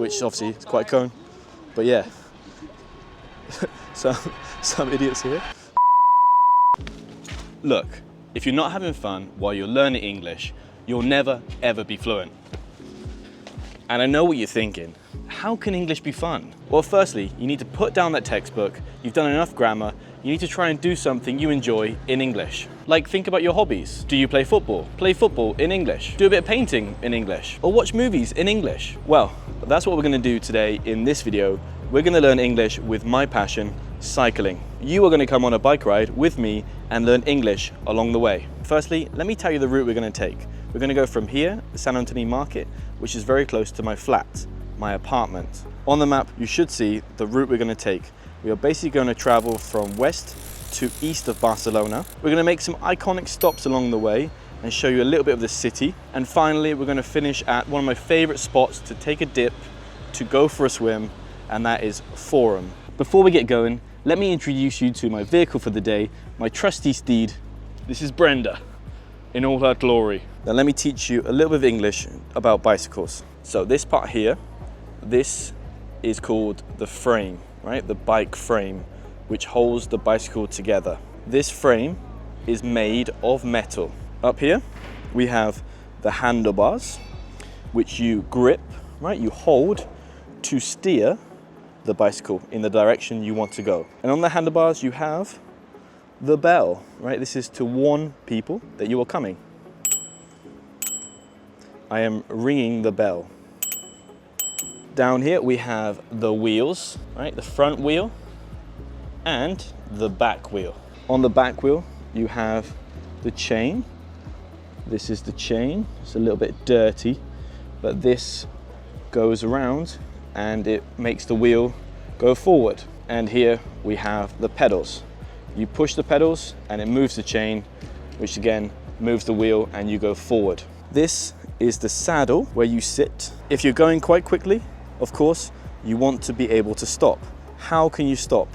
which obviously is quite a cone. But yeah, some idiots here. Look, if you're not having fun while you're learning English, you'll never ever be fluent. And I know what you're thinking. How can English be fun? Well, firstly, you need to put down that textbook. You've done enough grammar. You need to try and do something you enjoy in English. Like, think about your hobbies. Do you play football? Play football in English. Do a bit of painting in English. Or watch movies in English. Well, that's what we're gonna do today in this video. We're gonna learn English with my passion, cycling. You are gonna come on a bike ride with me and learn English along the way. Firstly, let me tell you the route we're gonna take. We're gonna go from here, the San Antonio Market, which is very close to my flat, my apartment. On the map, you should see the route we're gonna take. We are basically gonna travel from west to east of Barcelona. We're gonna make some iconic stops along the way and show you a little bit of the city. And finally, we're gonna finish at one of my favorite spots to take a dip, to go for a swim, and that is Forum. Before we get going, let me introduce you to my vehicle for the day, my trusty steed. This is Brenda, in all her glory. Now let me teach you a little bit of English about bicycles. So this part here, this is called the frame, right? The bike frame, which holds the bicycle together. This frame is made of metal. Up here, we have the handlebars, which you grip, right? You hold to steer the bicycle in the direction you want to go. And on the handlebars, you have the bell, right? This is to warn people that you are coming. I am ringing the bell. Down here, we have the wheels, right? The front wheel and the back wheel. On the back wheel, you have the chain. This is the chain. It's a little bit dirty, but this goes around and it makes the wheel go forward. And here we have the pedals. You push the pedals and it moves the chain, which again moves the wheel and you go forward. This is the saddle where you sit. If you're going quite quickly, of course, you want to be able to stop. How can you stop?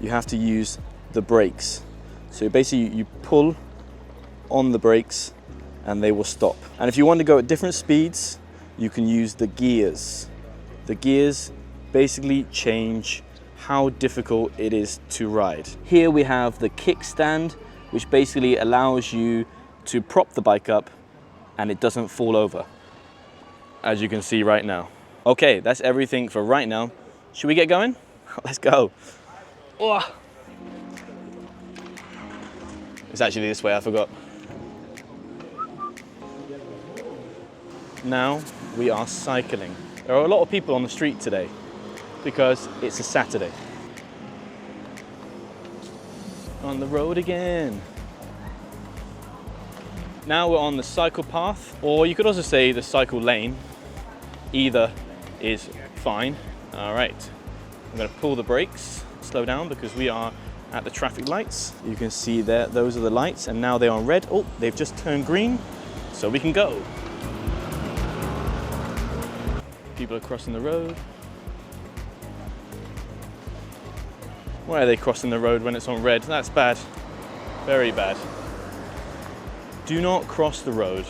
You have to use the brakes. So basically you pull on the brakes and they will stop. And if you want to go at different speeds, you can use the gears. The gears basically change how difficult it is to ride. Here we have the kickstand, which basically allows you to prop the bike up and it doesn't fall over, as you can see right now. Okay, that's everything for right now. Should we get going? Let's go. Oh. It's actually this way, I forgot. Now we are cycling. There are a lot of people on the street today because it's a Saturday. On the road again. Now we're on the cycle path, or you could also say the cycle lane. Either is fine. All right, I'm gonna pull the brakes, slow down because we are at the traffic lights. You can see there, those are the lights, and now they're on red. Oh, they've just turned green, so we can go. People are crossing the road. Why are they crossing the road when it's on red? That's bad, very bad. Do not cross the road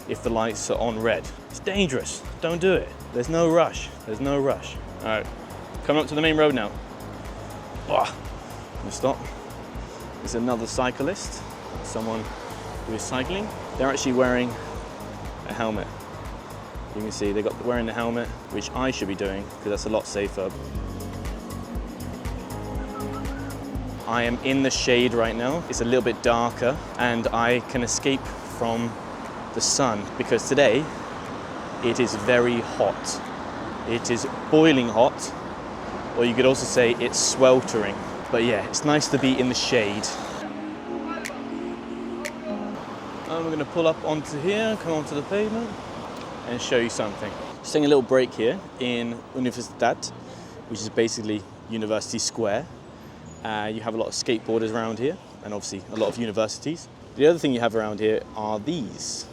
if the lights are on red. It's dangerous, don't do it. There's no rush, there's no rush. All right, coming up to the main road now. Oh, gonna stop. There's another cyclist, someone who is cycling. They're actually wearing a helmet. You can see they're wearing the helmet, which I should be doing because that's a lot safer. I am in the shade right now. It's a little bit darker and I can escape from the sun because today it is very hot. It is boiling hot, or you could also say it's sweltering. But yeah, it's nice to be in the shade. And we're gonna pull up onto here, come onto the pavement and show you something. Just taking a little break here in Universitat, which is basically University Square. You have a lot of skateboarders around here and obviously a lot of universities. The other thing you have around here are these.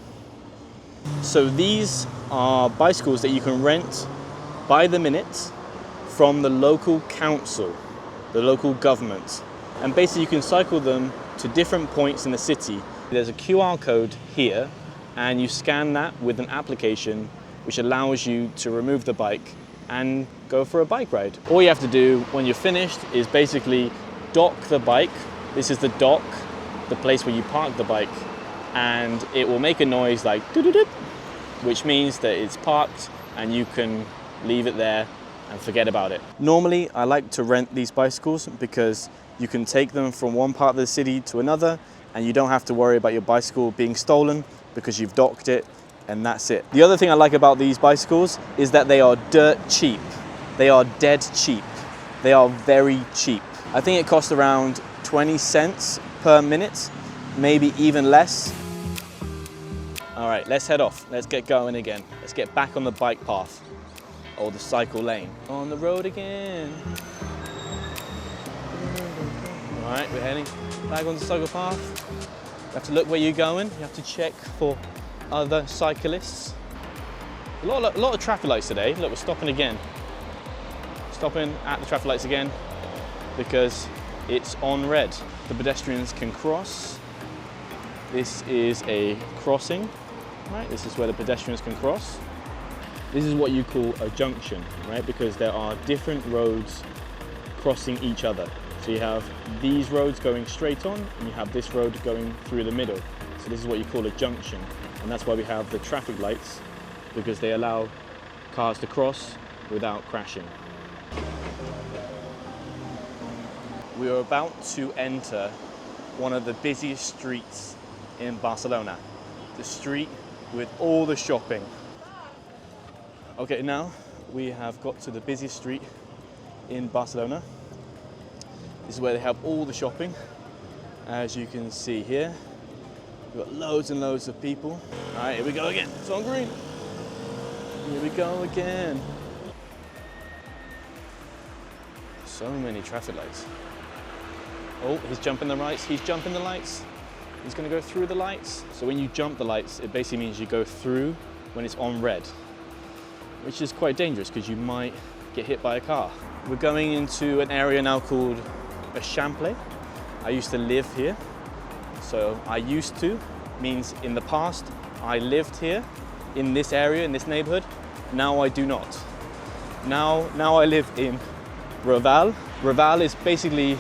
So these are bicycles that you can rent by the minute from the local council, the local government. And basically you can cycle them to different points in the city. There's a QR code here and you scan that with an application which allows you to remove the bike and go for a bike ride. All you have to do when you're finished is basically dock the bike. This is the dock, the place where you park the bike, and it will make a noise like doo-doo-doo, which means that it's parked and you can leave it there and forget about it. Normally, I like to rent these bicycles because you can take them from one part of the city to another and you don't have to worry about your bicycle being stolen because you've docked it and that's it. The other thing I like about these bicycles is that they are dirt cheap. They are dead cheap. They are very cheap. I think it costs around 20 cents per minute, maybe even less. All right, let's head off. Let's get going again. Let's get back on the bike path or the cycle lane. On the road again. All right, we're heading back on the cycle path. You have to look where you're going. You have to check for other cyclists. A lot of traffic lights today. Look, we're stopping again. Stopping at the traffic lights again because it's on red. The pedestrians can cross. This is a crossing, right? This is where the pedestrians can cross. This is what you call a junction, right? Because there are different roads crossing each other. So you have these roads going straight on and you have this road going through the middle. So this is what you call a junction. And that's why we have the traffic lights, because they allow cars to cross without crashing. We are about to enter one of the busiest streets in Barcelona. The street with all the shopping. Okay, now we have got to the busiest street in Barcelona. This is where they have all the shopping. As you can see here, we've got loads and loads of people. All right, here we go again. It's on green. Here we go again. So many traffic lights. Oh, he's jumping the lights. He's jumping the lights. He's going to go through the lights. So when you jump the lights, it basically means you go through when it's on red, which is quite dangerous because you might get hit by a car. We're going into an area now called a Champlay. I used to live here. So I used to means in the past I lived here in this area, in this neighborhood. Now I do not. Now I live in Raval. Raval is basically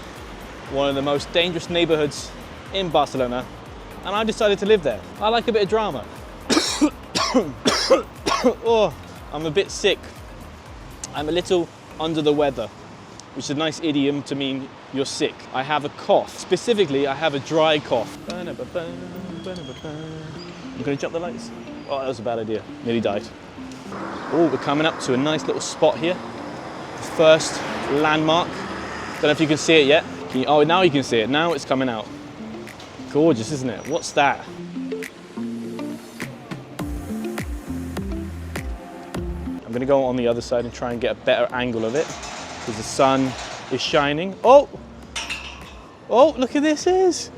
one of the most dangerous neighborhoods in Barcelona, and I decided to live there. I like a bit of drama. Oh, I'm a bit sick. I'm a little under the weather, which is a nice idiom to mean you're sick. I have a cough. Specifically, I have a dry cough. I'm gonna jump the lights. Oh, that was a bad idea. Nearly died. Oh, we're coming up to a nice little spot here. The first landmark. Don't know if you can see it yet. Oh, now you can see it. Now it's coming out. Gorgeous, isn't it? What's that? I'm gonna go on the other side and try and get a better angle of it because the sun is shining. Oh, look at this.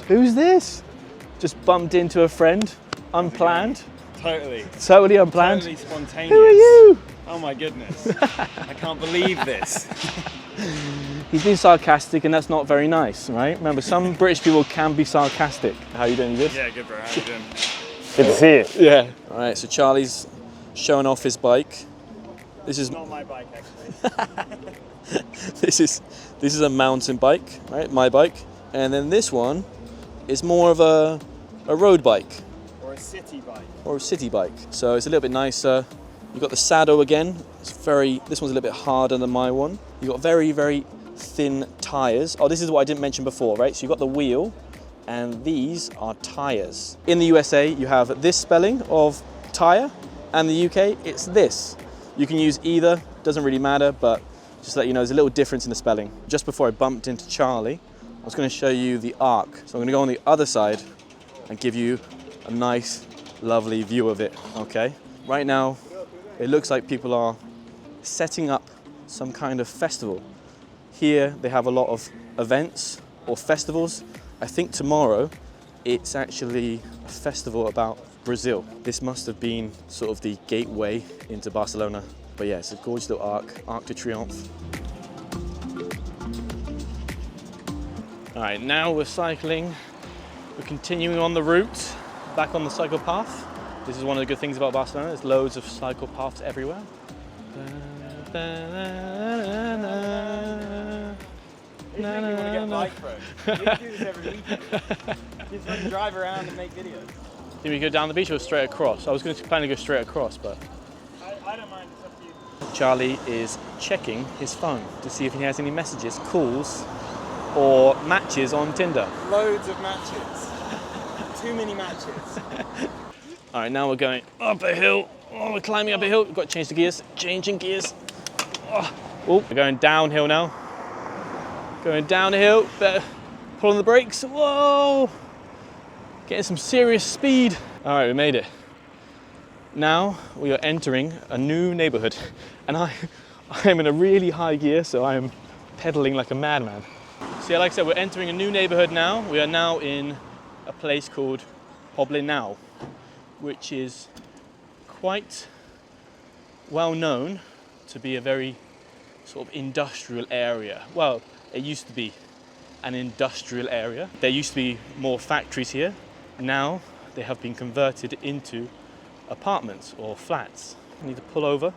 Who's this? Just bumped into a friend, unplanned. Totally unplanned. Totally spontaneous. Who are you? Oh my goodness. I can't believe this. He's being sarcastic and that's not very nice, right? Remember, some British people can be sarcastic. How are you doing? You good? Yeah, good bro. How you doing? Good to see you. Yeah. All right, so Charlie's showing off his bike. This is not my bike actually. this is a mountain bike, right? My bike. And then this one is more of a road bike. Or a city bike. Or a city bike. So it's a little bit nicer. You've got the saddle again. This one's a little bit harder than my one. You've got very, very thin tires. Oh, this is what I didn't mention before, right? So you've got the wheel and these are tires. In the USA, you have this spelling of tire, and the UK, it's this. You can use either, doesn't really matter, but just to let you know, there's a little difference in the spelling. Just before I bumped into Charlie, I was gonna show you the arc. So I'm gonna go on the other side and give you a nice, lovely view of it, okay? Right now, it looks like people are setting up some kind of festival. Here, they have a lot of events or festivals. I think tomorrow, it's actually a festival about Brazil. This must have been sort of the gateway into Barcelona. But yeah, it's a gorgeous little Arc de Triomphe. All right, now we're cycling. We're continuing on the route, back on the cycle path. This is one of the good things about Barcelona. There's loads of cycle paths everywhere. You make me want to get bike road. We do this every weekend. Just like drive around and make videos. Can we go down the beach or straight across? I was going to plan to go straight across, but I don't mind, it's up to you. Charlie is checking his phone to see if he has any messages, calls, or matches on Tinder. Loads of matches. Too many matches. All right, now we're going up a hill. Oh, we're climbing up a hill. We've got to change the gears. Changing gears. Oh, we're going downhill now. Going down a hill. Better pull on the brakes. Whoa! Getting some serious speed. All right, we made it. Now we are entering a new neighborhood, and I am in a really high gear, so I am pedaling like a madman. So yeah, like I said, we're entering a new neighborhood now. We are now in a place called Poblenou, which is quite well known to be a very sort of industrial area. Well, it used to be an industrial area. There used to be more factories here. Now they have been converted into apartments or flats. I need to pull over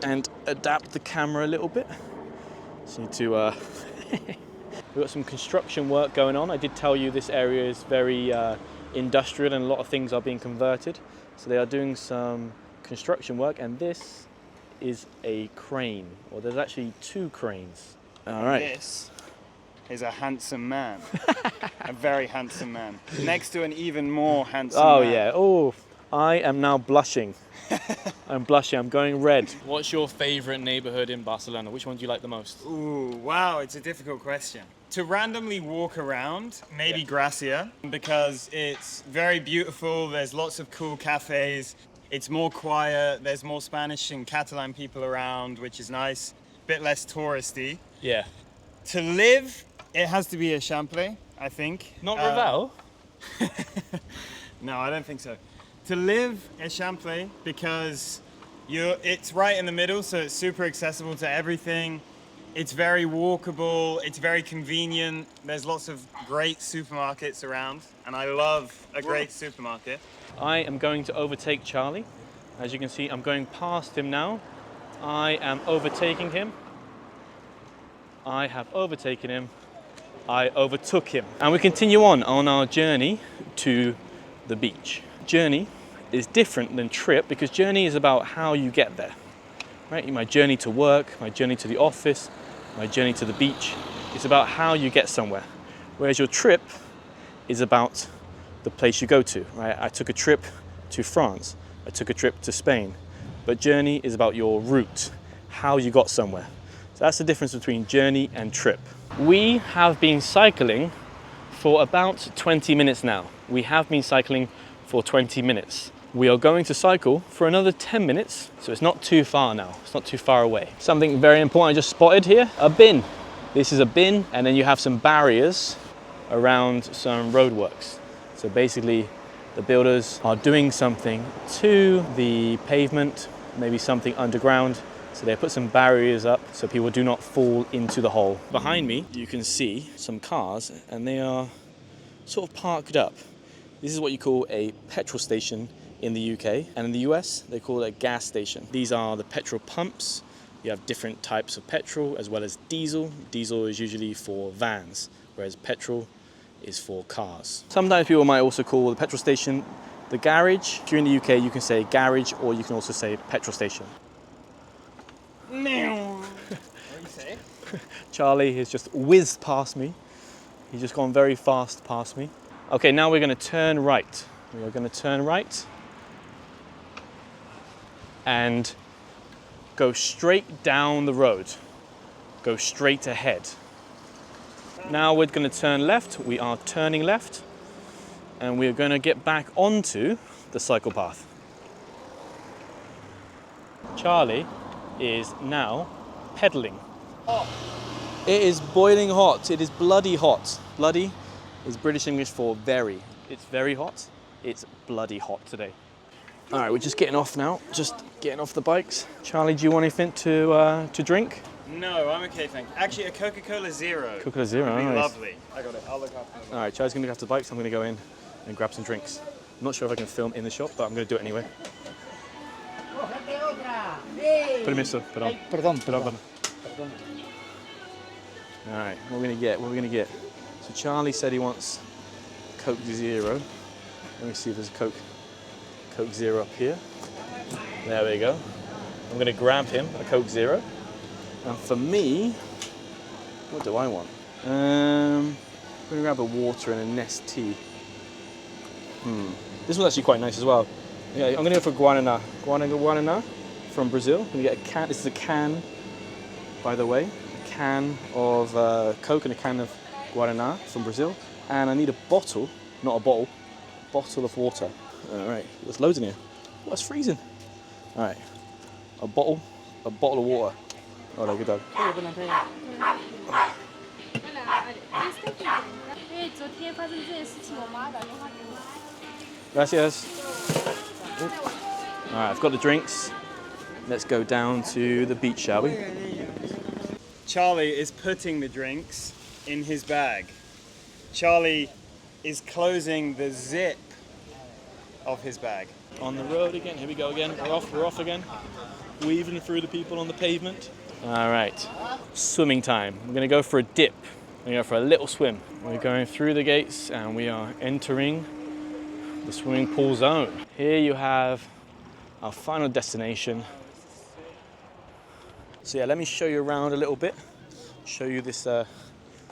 and adapt the camera a little bit. Just need to we've got some construction work going on. I did tell you this area is very industrial and a lot of things are being converted. So they are doing some construction work, and this is a crane, or there's actually two cranes. All right. This is a handsome man. A very handsome man. Next to an even more handsome man. Oh yeah. Oh, I am now blushing. I'm blushing. I'm going red. What's your favorite neighborhood in Barcelona? Which one do you like the most? Ooh, wow, it's a difficult question. To randomly walk around, maybe Gracia, because it's very beautiful, there's lots of cool cafes, it's more quiet, there's more Spanish and Catalan people around, which is nice, bit less touristy. Yeah. To live, it has to be a Champlain, I think. Not Raval? No, I don't think so. To live at Champlain, because it's right in the middle, so it's super accessible to everything. It's very walkable, it's very convenient. There's lots of great supermarkets around, and I love a great supermarket. I am going to overtake Charlie. As you can see, I'm going past him now. I am overtaking him. I have overtaken him. I overtook him. And we continue on our journey to the beach. Journey is different than trip because journey is about how you get there. Right? My journey to work, my journey to the office, my journey to the beach. It's about how you get somewhere. Whereas your trip is about the place you go to. Right? I took a trip to France. I took a trip to Spain. But journey is about your route, how you got somewhere. So that's the difference between journey and trip. We have been cycling for about 20 minutes now. We have been cycling for 20 minutes. We are going to cycle for another 10 minutes, so it's not too far now. It's not too far away. Something very important I just spotted here, a bin. This is a bin, and then you have some barriers around some roadworks. So basically, the builders are doing something to the pavement, maybe something underground. So they put some barriers up so people do not fall into the hole. Behind me, you can see some cars, and they are sort of parked up. This is what you call a petrol station in the UK, and in the US they call it a gas station. These are the petrol pumps. You have different types of petrol as well as diesel. Diesel is usually for vans, whereas petrol is for cars. Sometimes people might also call the petrol station the garage. If you're in the UK, you can say garage, or you can also say petrol station. What do you say? Charlie has just whizzed past me. He's just gone very fast past me. Okay, now we're going to turn right. We are going to turn right and go straight down the road. Go straight ahead. Now we're going to turn left. We are turning left, and we are going to get back onto the cycle path. Charlie is now pedaling. Oh. It is boiling hot. It is bloody hot. Bloody is British English for very. It's very hot. It's bloody hot today. All right, we're just getting off now. Just getting off the bikes. Charlie, do you want anything to drink? No, I'm okay, thank you. Actually, a Coca-Cola Zero. Coca-Cola Zero, Would be nice. lovely. I got it. I'll look after it. All right, Charlie's gonna go after the bikes. I'm gonna go in and grab some drinks. I'm not sure if I can film in the shop, but I'm gonna do it anyway. Permiso, perdón. Perdón, Perdón. All right, what are we gonna get? What are we gonna get? So Charlie said he wants Coke Zero. Let me see if there's a Coke Zero up here. There we go. I'm gonna grab him a Coke Zero. And for me, what do I want? I'm gonna grab a water and a Nest tea. This one's actually quite nice as well. Yeah, I'm gonna go for Guaraná. Guaraná from Brazil. I'm gonna get a can. This is a can, by the way. A can of Coke and a can of Guaraná from Brazil. And I need a bottle, not a bottle of water. All right, there's loads in here. Oh, it's freezing. All right, a bottle of water. Oh, no, good dog. Gracias. All right, I've got the drinks. Let's go down to the beach, shall we? Charlie is putting the drinks in his bag. Charlie is closing the zip of his bag. On the road again. Here we go again. We're off again. Weaving through the people on the pavement. All right, swimming time. We're gonna go for a dip. We're gonna go for a little swim. We're going through the gates and we are entering the swimming pool zone. Here you have our final destination. So yeah, let me show you around a little bit. Show you this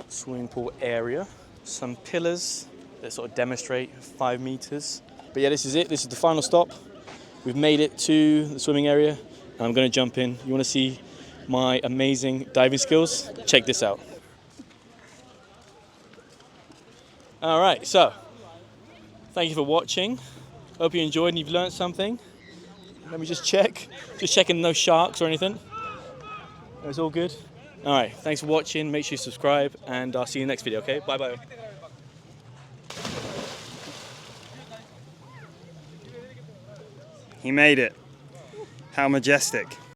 swimming pool area. Some pillars that sort of demonstrate 5 meters. But yeah, this is it. This is the final stop. We've made it to the swimming area and I'm gonna jump in. You wanna see my amazing diving skills? Check this out. All right, so thank you for watching. Hope you enjoyed and you've learned something. Let me just check. Just checking no sharks or anything. It's all good. All right, thanks for watching. Make sure you subscribe and I'll see you in the next video, okay? Bye-bye. He made it. How majestic.